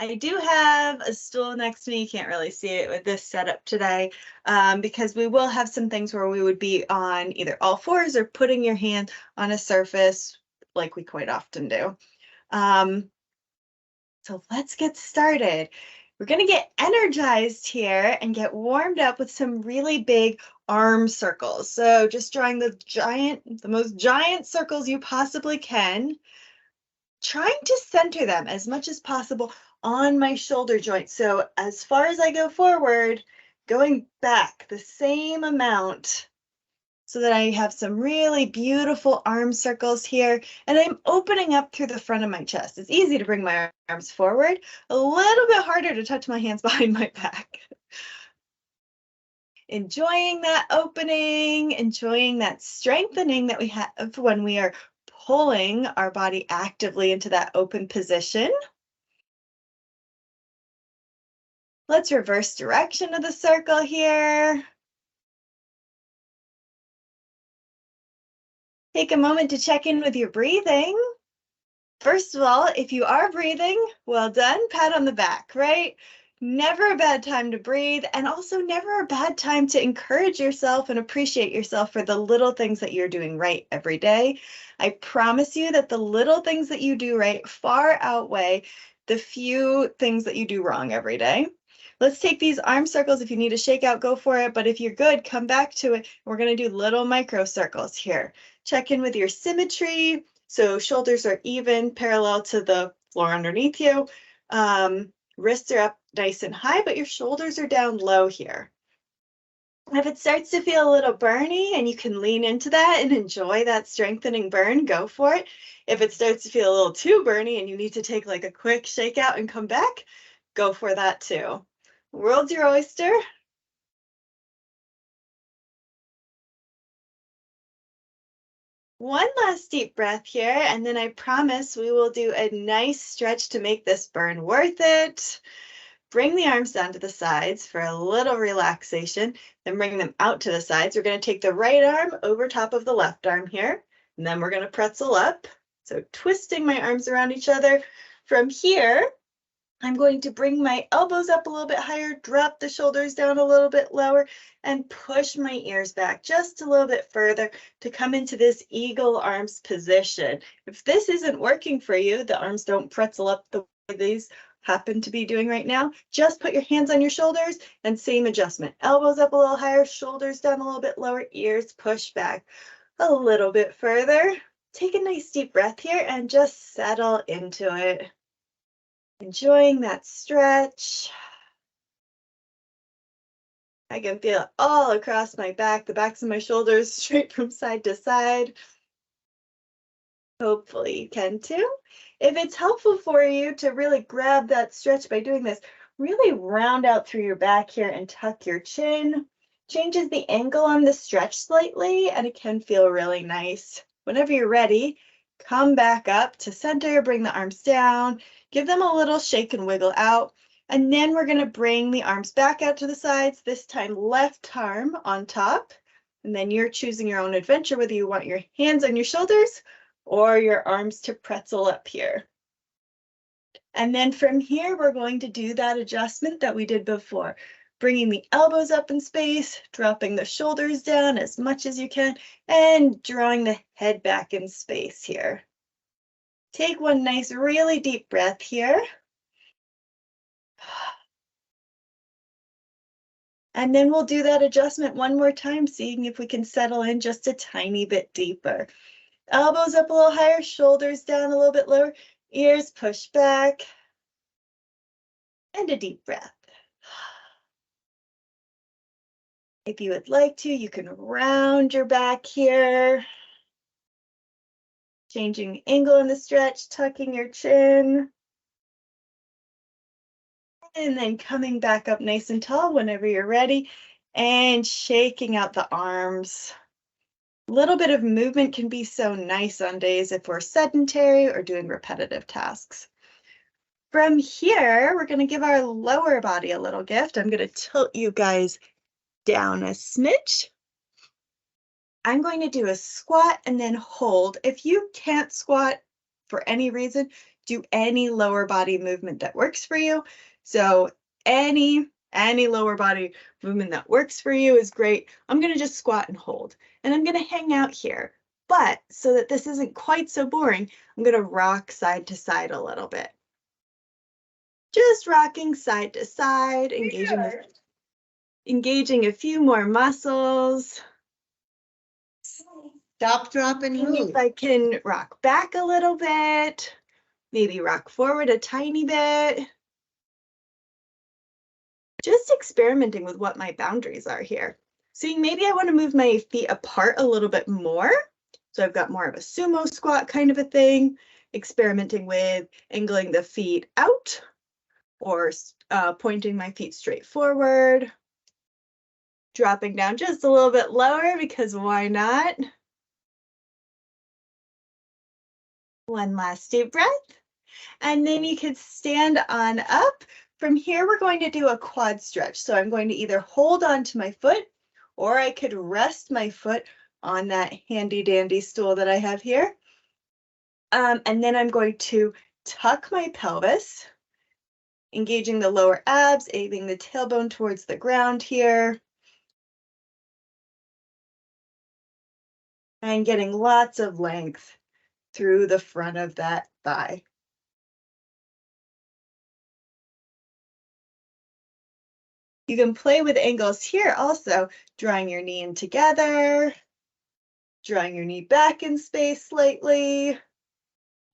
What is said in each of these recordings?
I do have a stool next to me. You can't really see it with this setup today, because we will have some things where we would be on either all fours or putting your hand on a surface like we quite often do. So let's get started. We're going to get energized here and get warmed up with some really big arm circles. So just drawing the most giant circles you possibly can, trying to center them as much as possible on my shoulder joint. So as far as I go forward, going back the same amount so that I have some really beautiful arm circles here, and I'm opening up through the front of my chest. It's easy to bring my arms forward, a little bit harder to touch my hands behind my back. Enjoying that opening, enjoying that strengthening that we have when we are pulling our body actively into that open position. Let's reverse direction of the circle here. Take a moment to check in with your breathing. First of all, if you are breathing, well done, pat on the back, right? Never a bad time to breathe, and also never a bad time to encourage yourself and appreciate yourself for the little things that you're doing right every day. I promise you that the little things that you do right far outweigh the few things that you do wrong every day. Let's take these arm circles. If you need a shake out, go for it. But if you're good, come back to it. We're going to do little micro circles here. Check in with your symmetry. So shoulders are even, parallel to the floor underneath you. Wrists are up nice and high, but your shoulders are down low here. If it starts to feel a little burny and you can lean into that and enjoy that strengthening burn, go for it. If it starts to feel a little too burny and you need to take like a quick shake out and come back, go for that too. World's your oyster. One last deep breath here, and then I promise we will do a nice stretch to make this burn worth it. Bring the arms down to the sides for a little relaxation, then bring them out to the sides. We're going to take the right arm over top of the left arm here, and then we're going to pretzel up. So twisting my arms around each other. From here, I'm going to bring my elbows up a little bit higher, drop the shoulders down a little bit lower, and push my ears back just a little bit further to come into this eagle arms position. If this isn't working for you, the arms don't pretzel up the way these happen to be doing right now, just put your hands on your shoulders and same adjustment. Elbows up a little higher, shoulders down a little bit lower, ears push back a little bit further. Take a nice deep breath here and just settle into it. Enjoying that stretch. I can feel it all across my back, the backs of my shoulders straight from side to side. Hopefully you can too. If it's helpful for you to really grab that stretch by doing this, really round out through your back here and tuck your chin. Changes the angle on the stretch slightly, and it can feel really nice. Whenever you're ready, come back up to center, bring the arms down, give them a little shake and wiggle out. And then we're going to bring the arms back out to the sides, this time left arm on top. And then you're choosing your own adventure, whether you want your hands on your shoulders or your arms to pretzel up here. And then from here, we're going to do that adjustment that we did before, bringing the elbows up in space, dropping the shoulders down as much as you can, and drawing the head back in space here. Take one nice, really deep breath here. And then we'll do that adjustment one more time, seeing if we can settle in just a tiny bit deeper. Elbows up a little higher, shoulders down a little bit lower, ears push back, and a deep breath. If you would like to, you can round your back here, changing angle in the stretch, tucking your chin, and then coming back up nice and tall whenever you're ready, and shaking out the arms. A little bit of movement can be so nice on days if we're sedentary or doing repetitive tasks. From here, we're going to give our lower body a little gift. I'm going to tilt you guys down a smidge. I'm going to do a squat and then hold. If you can't squat for any reason, do any lower body movement that works for you. So any lower body movement that works for you is great. I'm going to just squat and hold, and I'm going to hang out here. But so that this isn't quite so boring, I'm going to rock side to side a little bit. Just rocking side to side, engaging a few more muscles. Stop, drop, and move. If I can rock back a little bit, maybe rock forward a tiny bit. Just experimenting with what my boundaries are here. Seeing maybe I want to move my feet apart a little bit more. So I've got more of a sumo squat kind of a thing, experimenting with angling the feet out or pointing my feet straight forward, dropping down just a little bit lower because why not? One last deep breath. And then you could stand on up. From here, we're going to do a quad stretch. So I'm going to either hold on to my foot or I could rest my foot on that handy dandy stool that I have here. And then I'm going to tuck my pelvis, engaging the lower abs, aiming the tailbone towards the ground here. And getting lots of length through the front of that thigh. You can play with angles here also, drawing your knee in together, drawing your knee back in space slightly,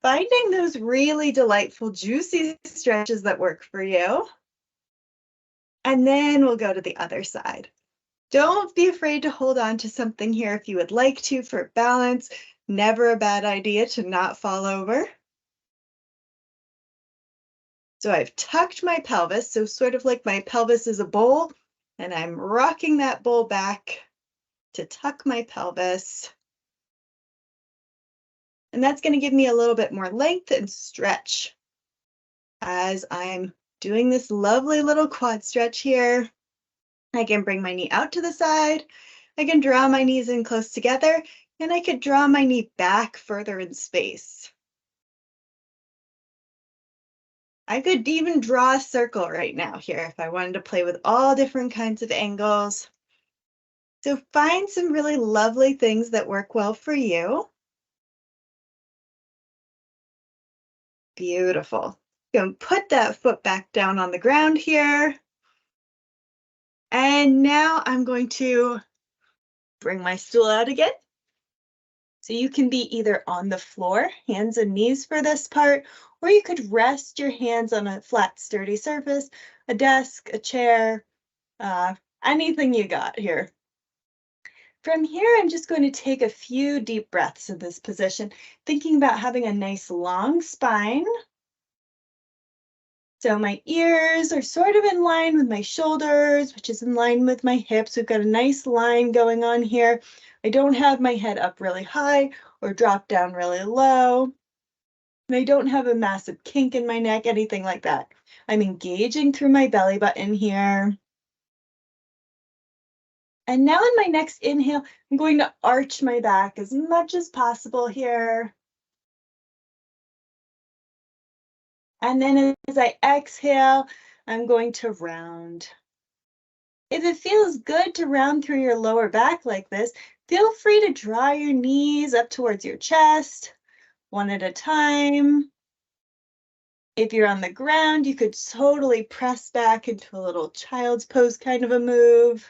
finding those really delightful, juicy stretches that work for you. And then we'll go to the other side. Don't be afraid to hold on to something here if you would like to for balance. Never a bad idea to not fall over. So I've tucked my pelvis, so sort of like my pelvis is a bowl, and I'm rocking that bowl back to tuck my pelvis. And that's going to give me a little bit more length and stretch as I'm doing this lovely little quad stretch here. I can bring my knee out to the side. I can draw my knees in close together, and I could draw my knee back further in space. I could even draw a circle right now here if I wanted to play with all different kinds of angles. So find some really lovely things that work well for you. Beautiful. You can put that foot back down on the ground here. And now I'm going to bring my stool out again. So you can be either on the floor, hands and knees for this part, or you could rest your hands on a flat, sturdy surface, a desk, a chair, anything you got here. From here, I'm just going to take a few deep breaths in this position, thinking about having a nice long spine. So my ears are sort of in line with my shoulders, which is in line with my hips. We've got a nice line going on here. I don't have my head up really high or drop down really low. And I don't have a massive kink in my neck, anything like that. I'm engaging through my belly button here. And now in my next inhale, I'm going to arch my back as much as possible here. And then as I exhale, I'm going to round. If it feels good to round through your lower back like this, feel free to draw your knees up towards your chest, one at a time. If you're on the ground, you could totally press back into a little child's pose kind of a move.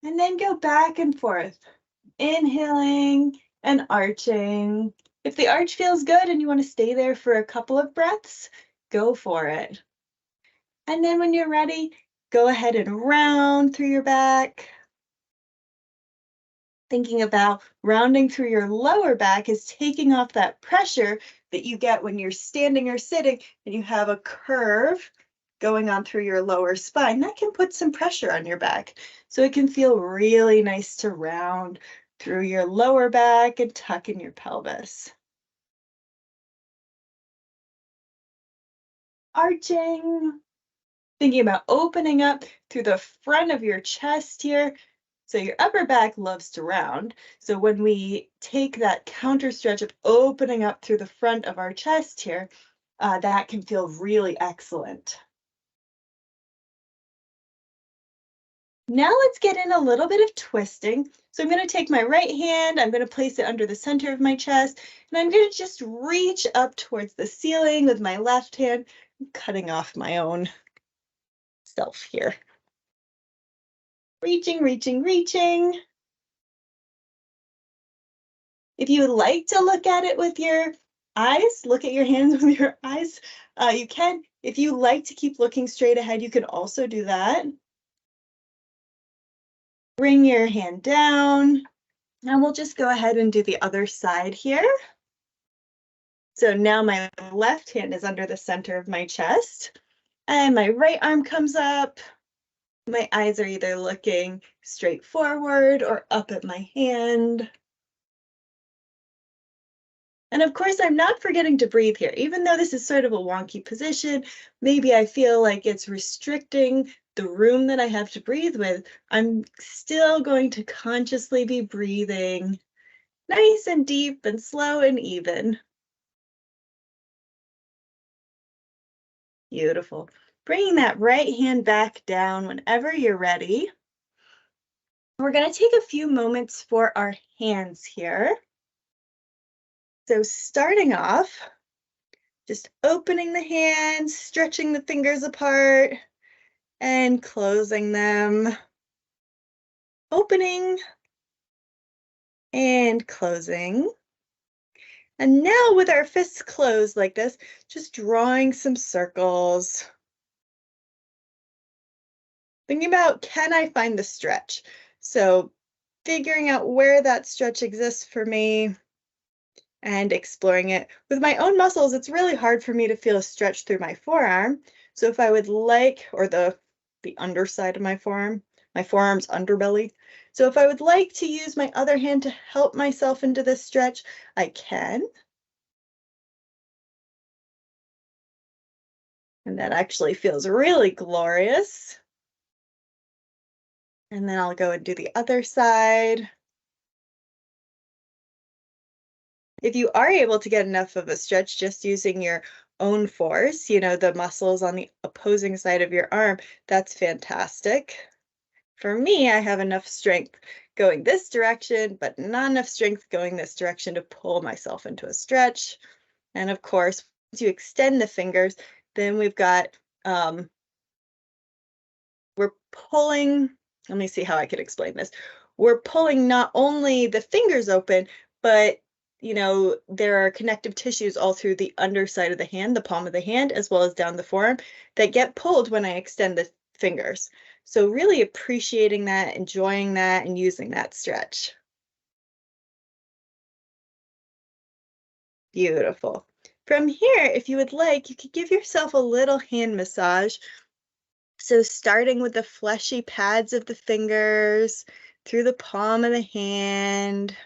And then go back and forth, inhaling and arching. If the arch feels good and you want to stay there for a couple of breaths, go for it. And then when you're ready, go ahead and round through your back. Thinking about rounding through your lower back is taking off that pressure that you get when you're standing or sitting and you have a curve going on through your lower spine. That can put some pressure on your back. So it can feel really nice to round through your lower back and tuck in your pelvis. Arching. Thinking about opening up through the front of your chest here. So your upper back loves to round. So when we take that counter stretch of opening up through the front of our chest here, that can feel really excellent. Now let's get in a little bit of twisting. So I'm going to take my right hand, I'm going to place it under the center of my chest, and I'm going to just reach up towards the ceiling with my left hand. I'm cutting off my own self here. Reaching, reaching, reaching. If you would like to look at it with your eyes, look at your hands with your eyes, you can. If you like to keep looking straight ahead, you can also do that. Bring your hand down, and we'll just go ahead and do the other side here. So now my left hand is under the center of my chest, and my right arm comes up. My eyes are either looking straight forward or up at my hand. And of course, I'm not forgetting to breathe here. Even though this is sort of a wonky position, maybe I feel like it's restricting the room that I have to breathe with, I'm still going to consciously be breathing nice and deep and slow and even. Beautiful. Bringing that right hand back down whenever you're ready. We're going to take a few moments for our hands here. So starting off, just opening the hands, stretching the fingers apart, and closing them. Opening and closing. And now with our fists closed like this, just drawing some circles. Thinking about, can I find the stretch? So figuring out where that stretch exists for me and exploring it. With my own muscles, it's really hard for me to feel a stretch through my forearm. So if I would like, or the underside of my forearm's underbelly. So if I would like to use my other hand to help myself into this stretch, I can. And that actually feels really glorious. And then I'll go and do the other side. If you are able to get enough of a stretch just using your own force, you know, the muscles on the opposing side of your arm, that's fantastic. For me, I have enough strength going this direction, but not enough strength going this direction to pull myself into a stretch. And of course, once you extend the fingers, then we've got, we're pulling, let me see how I could explain this. We're pulling not only the fingers open, but you know, there are connective tissues all through the underside of the hand, the palm of the hand, as well as down the forearm that get pulled when I extend the fingers. So really appreciating that, enjoying that, and using that stretch. Beautiful. From here, if you would like, you could give yourself a little hand massage. So starting with the fleshy pads of the fingers, through the palm of the hand.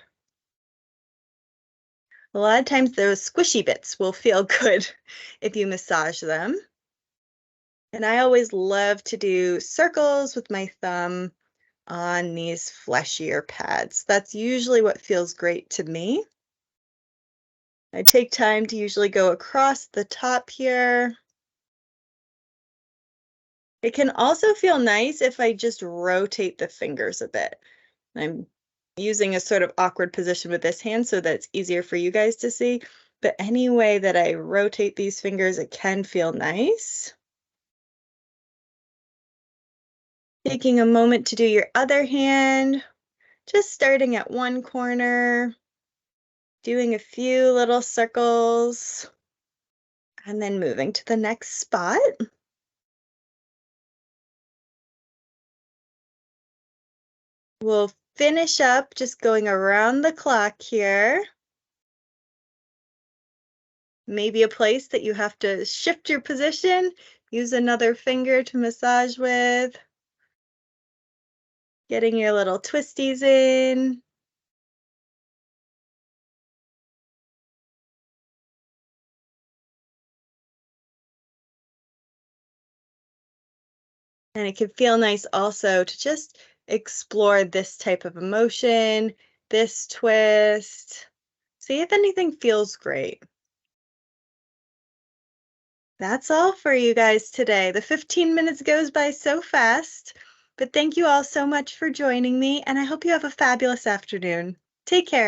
A lot of times those squishy bits will feel good if you massage them. And I always love to do circles with my thumb on these fleshier pads. That's usually what feels great to me. I take time to usually go across the top here. It can also feel nice if I just rotate the fingers a bit. I'm using a sort of awkward position with this hand so that it's easier for you guys to see. But any way that I rotate these fingers, it can feel nice. Taking a moment to do your other hand, just starting at one corner, doing a few little circles, and then moving to the next spot. We'll finish up just going around the clock here. Maybe a place that you have to shift your position, use another finger to massage with. Getting your little twisties in. And it can feel nice also to just explore this type of emotion, this twist. See if anything feels great. That's all for you guys today. The 15 minutes goes by so fast, but thank you all so much for joining me, and I hope you have a fabulous afternoon. Take care.